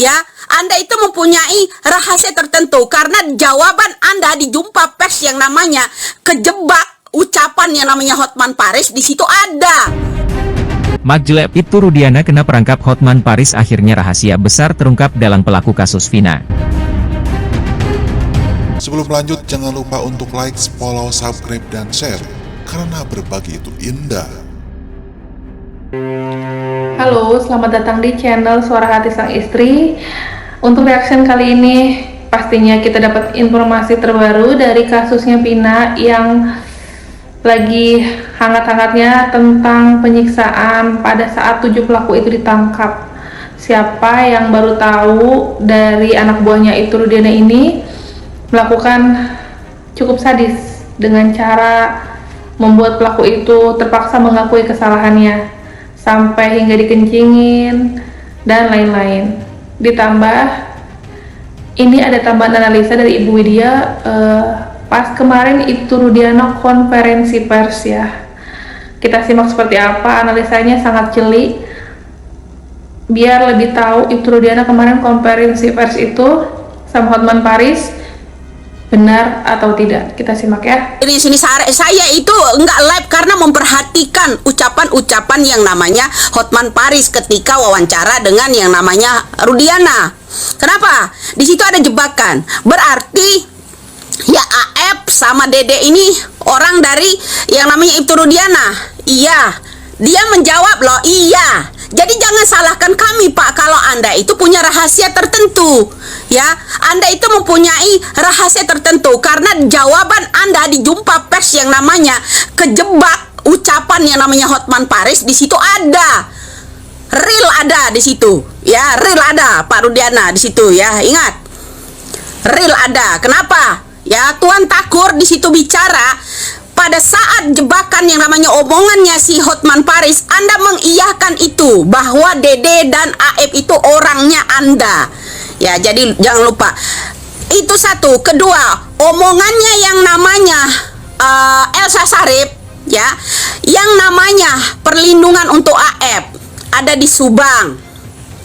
ya, Anda itu mempunyai rahasia tertentu karena jawaban Anda di jumpa pers yang namanya kejebak ucapan yang namanya Hotman Paris di situ ada. Majleb Ibtu Rudiana kena perangkap Hotman Paris, akhirnya rahasia besar terungkap dalam pelaku kasus Vina. Sebelum lanjut, jangan lupa untuk like, follow, subscribe, dan share, karena berbagi itu indah. Halo, selamat datang di channel Suara Hati Sang Istri. Untuk reaction kali ini, pastinya kita dapat informasi terbaru dari kasusnya Vina yang lagi hangat-hangatnya tentang penyiksaan pada saat 7 pelaku itu ditangkap. Siapa yang baru tahu dari anak buahnya itu Rudiana ini melakukan cukup sadis dengan cara membuat pelaku itu terpaksa mengakui kesalahannya sampai hingga dikencingin dan lain-lain. Ditambah ini ada tambahan analisa dari Ibu Widya pas kemarin Ibtu Rudiana konferensi pers ya. Kita simak seperti apa analisanya, sangat jeli. Biar lebih tahu Ibtu Rudiana kemarin konferensi pers itu sama Hotman Paris benar atau tidak. Kita simak ya. Di sini saya itu nggak live karena memperhatikan ucapan-ucapan yang namanya Hotman Paris ketika wawancara dengan yang namanya Rudiana. Kenapa? Di situ ada jebakan. Berarti ya AF sama Dede ini orang dari yang namanya Ibtu Rudiana. Iya, dia menjawab loh, iya. Jadi jangan salahkan kami Pak kalau Anda itu punya rahasia tertentu. Ya, Anda itu mempunyai rahasia tertentu karena jawaban Anda di jumpa pers yang namanya kejebak ucapan yang namanya Hotman Paris di situ ada. Real ada di situ. Ya, real ada Pak Rudiana di situ ya. Ingat. Real ada. Kenapa? Ya, Tuan Takur di situ bicara pada saat jebakan yang namanya omongannya si Hotman Paris, Anda mengiyakan itu bahwa Dede dan AF itu orangnya Anda. Ya, jadi jangan lupa. Itu satu. Kedua, omongannya yang namanya Elsa Sharif ya, yang namanya perlindungan untuk AF ada di Subang.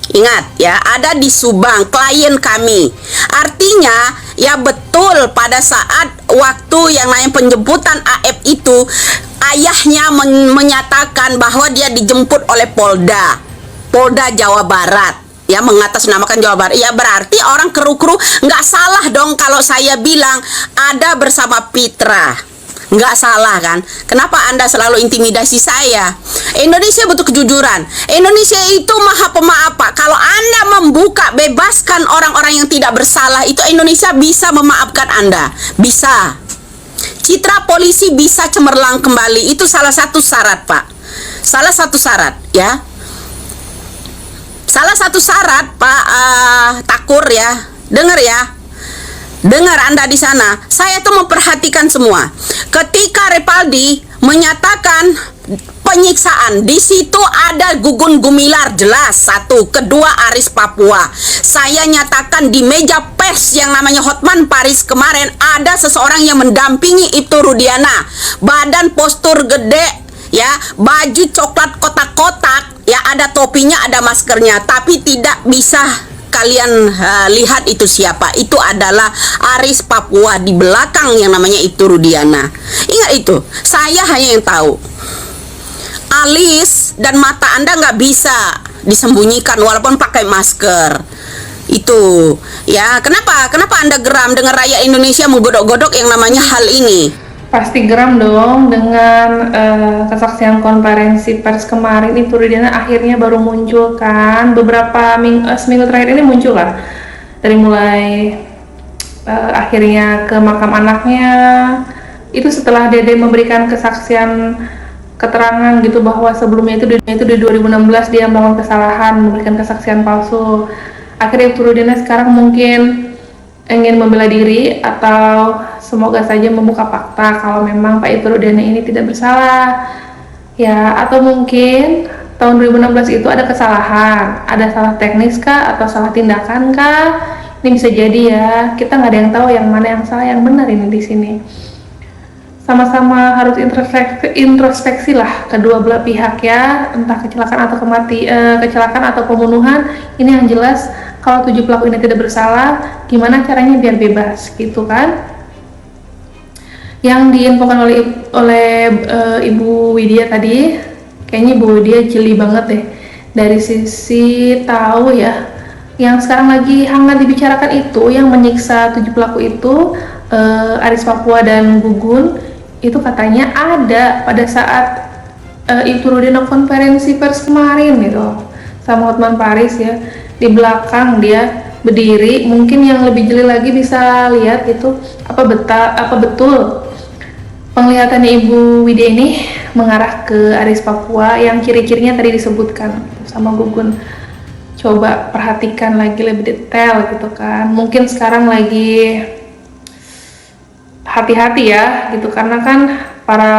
Ingat ya, ada di Subang, klien kami. Artinya ya betul pada saat waktu yang namanya penjemputan AF itu ayahnya menyatakan bahwa dia dijemput oleh Polda Jawa Barat. Ya, mengatasnamakan Jawa Barat. Ya berarti orang kru-kru nggak salah dong kalau saya bilang ada bersama Pitra. Nggak salah kan? Kenapa Anda selalu intimidasi saya? Indonesia butuh kejujuran. Indonesia itu maha pemaaf Pak. Kalau Anda membuka bebaskan orang-orang yang tidak bersalah, itu Indonesia bisa memaafkan Anda. Bisa. Citra polisi bisa cemerlang kembali. Itu salah satu syarat Pak. Salah satu syarat ya. Salah satu syarat Pak Takur ya. Dengar ya. Dengar Anda di sana, saya tuh memperhatikan semua. Ketika Repaldi menyatakan penyiksaan, di situ ada Gugun Gumilar jelas satu, kedua Aris Papua. Saya nyatakan di meja pers yang namanya Hotman Paris kemarin ada seseorang yang mendampingi Ibtu Rudiana, badan postur gede, ya, baju coklat kotak-kotak, ya, ada topinya, ada maskernya, tapi tidak bisa kalian lihat itu siapa. Itu adalah Aris Papua di belakang yang namanya Ibtu Rudiana. Ingat itu, saya hanya yang tahu. Alis dan mata Anda nggak bisa disembunyikan walaupun pakai masker. Itu ya, kenapa Anda geram dengan rakyat Indonesia menggodok-godok yang namanya hal ini? Pasti geram dong dengan kesaksian konferensi pers kemarin. Ibtu Rudiana akhirnya baru muncul kan, beberapa seminggu terakhir ini muncul lah, dari mulai akhirnya ke makam anaknya itu setelah Dede memberikan kesaksian keterangan gitu bahwa sebelumnya itu di 2016 dia melakukan kesalahan, memberikan kesaksian palsu. Akhirnya Ibtu Rudiana sekarang mungkin ingin membela diri atau semoga saja membuka fakta kalau memang Pak Ibtu Rudiana ini tidak bersalah ya, atau mungkin tahun 2016 itu ada kesalahan, ada salah teknis kah atau salah tindakan kah, ini bisa jadi ya, kita nggak ada yang tahu yang mana yang salah yang benar ini di sini. sama-sama harus introspeksi lah kedua belah pihak ya, entah kecelakaan atau kecelakaan atau pembunuhan. Ini yang jelas kalau 7 pelaku ini tidak bersalah, gimana caranya biar bebas gitu kan. Yang diinfokan oleh Ibu Widya tadi, kayaknya Ibu Widya jeli banget deh dari sisi tahu ya, yang sekarang lagi hangat dibicarakan itu yang menyiksa 7 pelaku itu, Aris Papua dan Gugun, itu katanya ada pada saat Ibtu Rudiana konferensi pers kemarin gitu sama Hotman Paris ya, di belakang dia berdiri. Mungkin yang lebih jeli lagi bisa lihat itu apa betul penglihatannya Ibu Widya ini mengarah ke Aris Papua yang ciri-cirinya tadi disebutkan sama Gugun. Coba perhatikan lagi lebih detail gitu kan. Mungkin sekarang lagi hati-hati ya gitu, karena kan para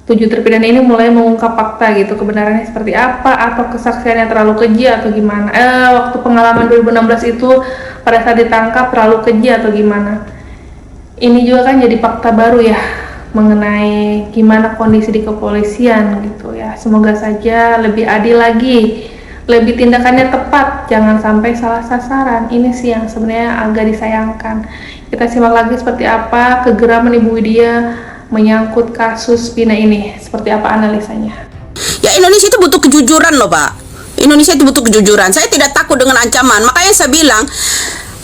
7 terpidana ini mulai mengungkap fakta gitu, kebenarannya seperti apa, atau kesaksiannya terlalu keji atau gimana. Waktu pengalaman 2016 itu pada saat ditangkap terlalu keji atau gimana. Ini juga kan jadi fakta baru ya mengenai gimana kondisi di kepolisian gitu ya. Semoga saja lebih adil lagi, lebih tindakannya tepat, jangan sampai salah sasaran. Ini sih yang sebenarnya agak disayangkan. Kita simak lagi seperti apa kegeraman Ibu Widya menyangkut kasus Vina ini, seperti apa analisanya. Ya, Indonesia itu butuh kejujuran loh Pak. Indonesia itu butuh kejujuran. Saya tidak takut dengan ancaman. Makanya saya bilang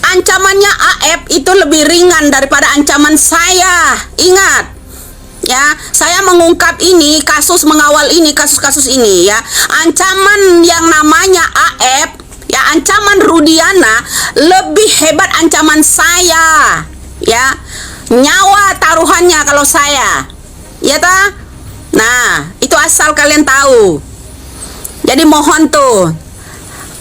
ancamannya AF itu lebih ringan daripada ancaman saya. Ingat ya, saya mengungkap ini, mengawal ini, kasus-kasus ini ya. Ancaman yang namanya AF ya, ancaman Rudiana lebih hebat ancaman saya ya. Nyawa taruhannya kalau saya ya ta. Nah, itu asal kalian tahu. Jadi mohon tuh,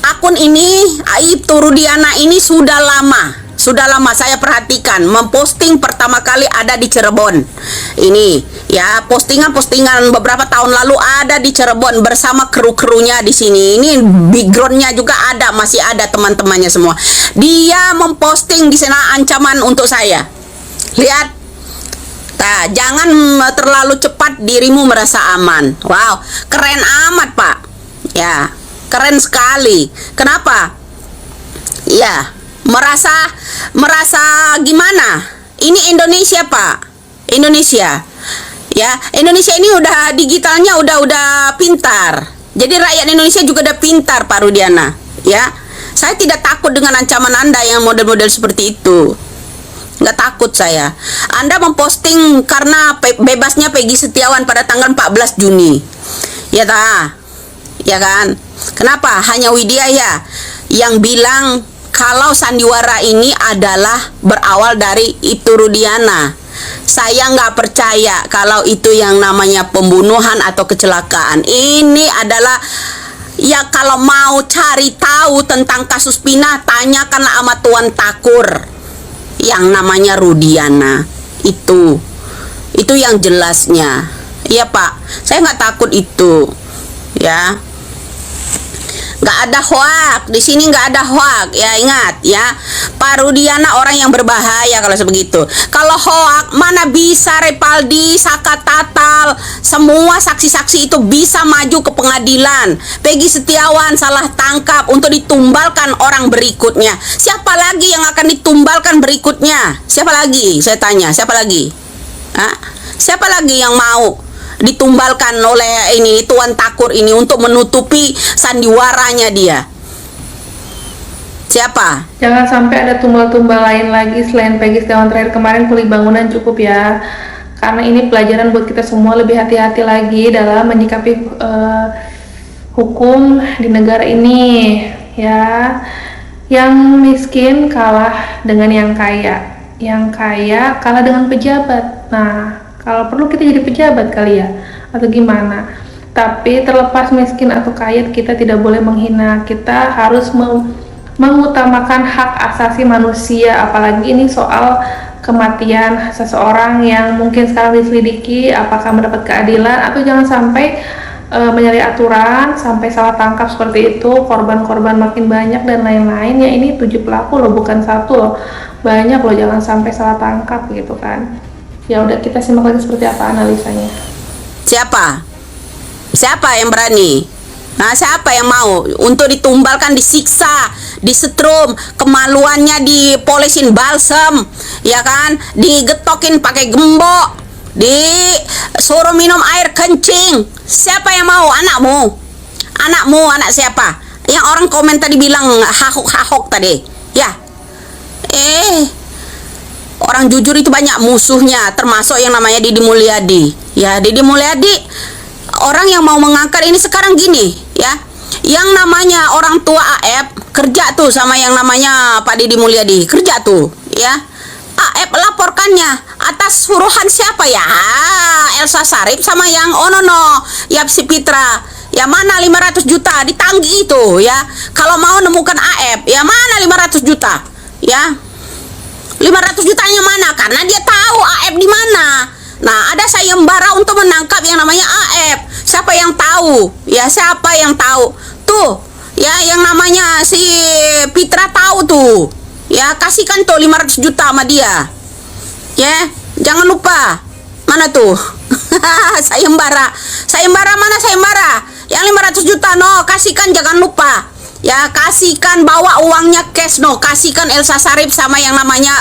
akun ini Ibtu Rudiana ini sudah lama saya perhatikan memposting. Pertama kali ada di Cirebon ini ya, postingan beberapa tahun lalu ada di Cirebon bersama kru-krunya di sini. Ini backgroundnya juga ada, masih ada teman-temannya semua. Dia memposting di sana ancaman untuk saya. Lihat, jangan terlalu cepat dirimu merasa aman. Wow, keren amat Pak ya, keren sekali. Kenapa? Ya, merasa gimana? Ini Indonesia Pak, Indonesia ya. Indonesia ini udah digitalnya udah pintar. Jadi rakyat Indonesia juga udah pintar Pak Rudiana ya. Saya tidak takut dengan ancaman Anda yang model-model seperti itu. Nggak takut saya. Anda memposting karena bebasnya Peggy Setiawan pada tanggal 14 Juni ya ta, ya kan. Kenapa hanya Widya ya yang bilang kalau sandiwara ini adalah berawal dari Ibtu Rudiana? Saya nggak percaya kalau itu yang namanya pembunuhan atau kecelakaan. Ini adalah ya, kalau mau cari tahu tentang kasus Vina, tanyakanlah sama Tuan Takur. Yang namanya Rudiana itu yang jelasnya. Iya Pak, saya nggak takut itu ya. Nggak ada hoak di sini, nggak ada hoak ya. Ingat ya, Pak Rudiana orang yang berbahaya kalau sebegitu. Kalau hoak mana bisa Repaldi, Saka Tatal, semua saksi-saksi itu bisa maju ke pengadilan. Peggy Setiawan salah tangkap untuk ditumbalkan orang berikutnya. Siapa lagi yang akan ditumbalkan berikutnya? Siapa lagi? Saya tanya, siapa lagi? Siapa lagi yang mau ditumbalkan oleh ini Tuan Takur ini untuk menutupi sandiwaranya dia? Siapa? Jangan sampai ada tumbal-tumbal lain lagi selain Peggy Setiawan terakhir kemarin. Pulih bangunan cukup ya, karena ini pelajaran buat kita semua. Lebih hati-hati lagi dalam menyikapi hukum di negara ini ya. Yang miskin kalah dengan yang kaya, yang kaya kalah dengan pejabat. Nah, kalau perlu kita jadi pejabat kali ya, atau gimana. Tapi terlepas miskin atau kaya, kita tidak boleh menghina. Kita harus mengutamakan hak asasi manusia. Apalagi ini soal kematian seseorang yang mungkin sekarang diselidiki apakah mendapat keadilan, atau jangan sampai menyalahi aturan sampai salah tangkap seperti itu, korban-korban makin banyak dan lain-lain ya. Ini 7 pelaku loh, bukan 1 loh, banyak loh, jangan sampai salah tangkap gitu kan. Ya udah, kita simak lagi seperti apa analisanya. Siapa yang berani? Nah, siapa yang mau untuk ditumbalkan, disiksa, disetrum, kemaluannya dipolesin balsem, ya kan? Digetokin pakai gembok, disuruh minum air kencing. Siapa yang mau? Anakmu, anak siapa? Yang orang komen tadi bilang hahok tadi, ya. Orang jujur itu banyak musuhnya, termasuk yang namanya Deddy Mulyadi. Ya, Deddy Mulyadi, orang yang mau mengangkat ini sekarang gini, ya. Yang namanya orang tua AF kerja tuh sama yang namanya Pak Deddy Mulyadi, kerja tuh, ya. AF laporkannya atas suruhan siapa ya? Elsa Sharif sama yang Yapsi Fitra. Ya mana 500 juta ditanggi itu, ya. Kalau mau nemukan AF, ya mana 500 juta? Ya. 500 jutanya mana? Karena dia tahu AF di mana. Nah, ada sayembara untuk menangkap yang namanya AF. Siapa yang tahu? Ya, siapa yang tahu? Tuh, ya yang namanya si Fitra tahu tuh. Ya, kasihkan tuh 500 juta sama dia. Ya, jangan lupa. Mana tuh? Sayembara. Sayembara mana sayembara? Yang 500 juta kasihkan, jangan lupa. Ya, kasihkan, bawa uangnya cash kasihkan Elsa Sharif sama yang namanya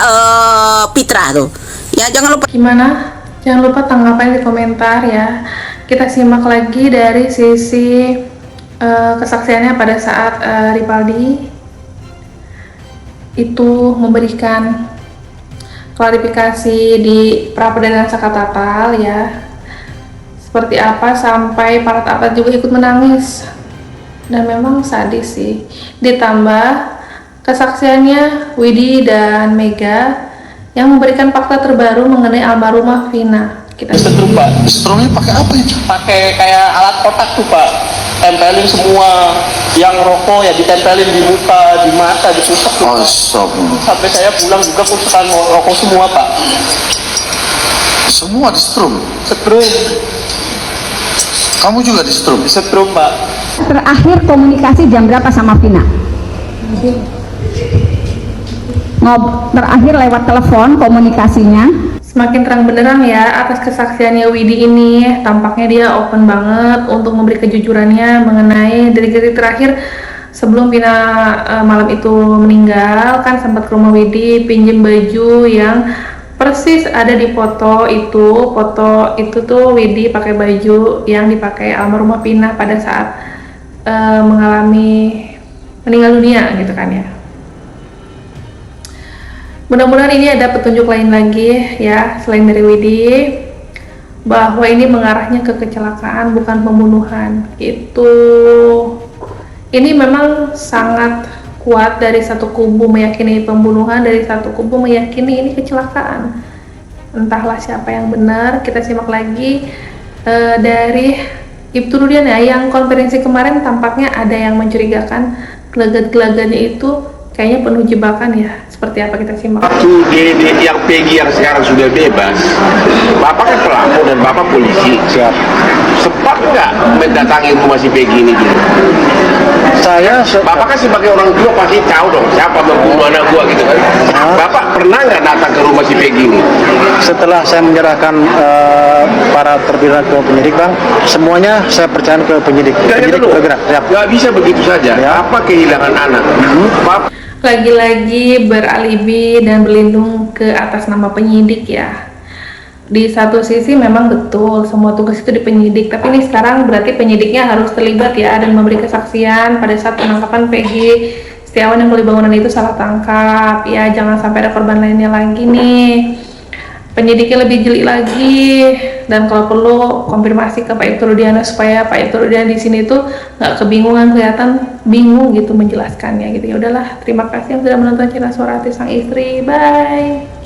Fitra tuh. Ya, jangan lupa. Gimana? Jangan lupa tanggapan di komentar ya. Kita simak lagi dari sisi kesaksiannya pada saat Ripaldi itu memberikan klarifikasi di pra-peradilan Sakatatal ya. Seperti apa sampai para aparat juga ikut menangis. Dan memang sadis sih. Ditambah kesaksiannya Widi dan Mega yang memberikan fakta terbaru mengenai almarhumah Vina. Kita setrum Pak. Setrumnya pakai apa itu? Pakai kayak alat kotak tuh Pak. Tempelin semua. Yang rokok ya ditempelin di muka, di mata, ditusuk tuh. Sampai saya pulang juga kutukan rokok semua Pak. Semua di setrum? Setrum. Kamu juga di setrum? Di setrum Pak. Terakhir komunikasi jam berapa sama Vina? Terakhir lewat telepon komunikasinya. Semakin terang benderang ya atas kesaksiannya Widi ini. Tampaknya dia open banget untuk memberi kejujurannya mengenai detik-detik terakhir sebelum Vina malam itu meninggal. Kan sempat ke rumah Widi pinjem baju yang persis ada di foto itu. Foto itu tuh Widi pakai baju yang dipakai almarhumah Vina pada saat mengalami meninggal dunia gitu kan ya. Mudah-mudahan ini ada petunjuk lain lagi ya selain dari Widi, bahwa ini mengarahnya ke kecelakaan bukan pembunuhan gitu. Ini memang sangat kuat, dari satu kubu meyakini pembunuhan, dari satu kubu meyakini ini kecelakaan. Entahlah siapa yang benar. Kita simak lagi dari Ibtu Rudiana yang konferensi kemarin. Tampaknya ada yang mencurigakan gelagat-gelagatnya itu kayaknya penuh jebakan ya. Seperti apa, kita simak. Dede yang Peggy yang sekarang sudah bebas, Bapak kan pelaku dan Bapak polisi. Siap. Sempat nggak mendatangi rumah si Peggy ini gitu? Bapak kan sebagai orang tua pasti tahu dong siapa membunuh anak gua gitu kan. Bapak pernah nggak datang ke rumah si Peggy ini? Setelah saya menyerahkan para terpidana ke penyidik, Bang, semuanya saya percayakan ke penyidik. Penyidik bergerak. Nggak bisa begitu saja. Ya. Apa kehilangan anak? Bapak Lagi-lagi beralibi dan berlindung ke atas nama penyidik ya. Di satu sisi memang betul semua tugas itu di penyidik, tapi ini sekarang berarti penyidiknya harus terlibat ya dan memberi kesaksian pada saat penangkapan Peggy Setiawan yang kuli bangunan itu salah tangkap ya. Jangan sampai ada korban lainnya lagi nih. Penyidiknya lebih jeli lagi, dan kalau perlu konfirmasi ke Pak Ibtu Rudiana supaya Pak Ibtu Rudiana di sini tuh nggak kebingungan, kelihatan bingung gitu menjelaskannya gitu. Ya udahlah, terima kasih yang sudah menonton channel Suara Hati Sang Istri. Bye.